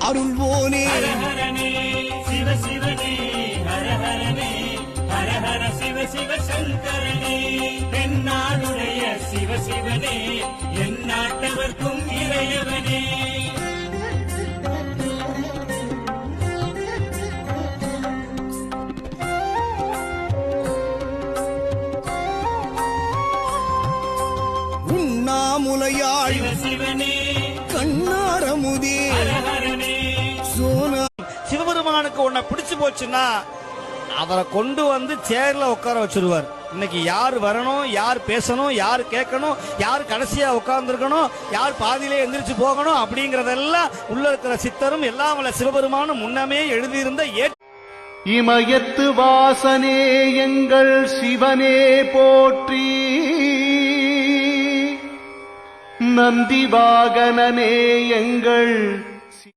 அருள்வோனே ஹரஹரனே சிவ சிவனே ஹரஹரனே ஹரஹர சிவ சிவ சங்கரனே தென்னாடுடைய சிவ சிவனே எந்நாட்டவர்க்கும் இறையவனே உண்ணாமுலையாள் சிவனே கண்ணாரமுதே சோனா. சிவபெருமானுக்கு உன்னை பிடிச்சு போச்சுன்னா அவரை கொண்டு வந்து சேர்ல உட்கார வச்சிருவார். இன்னைக்கு யார் வரணும், யார் பேசணும், யார் கேட்கணும், யார் கடைசியா உட்கார்ந்துருக்கணும், யார் பாதியிலே எந்திரிச்சு போகணும் அப்படிங்கறதெல்லாம் உள்ள இருக்கிற சித்தரும் எல்லாம் வல்ல சிவபெருமானும் முன்னமே எழுதியிருந்த இமயத்து வாசனே எங்கள் சிவனே போற்றி, நந்தி வாகனனே எங்கள்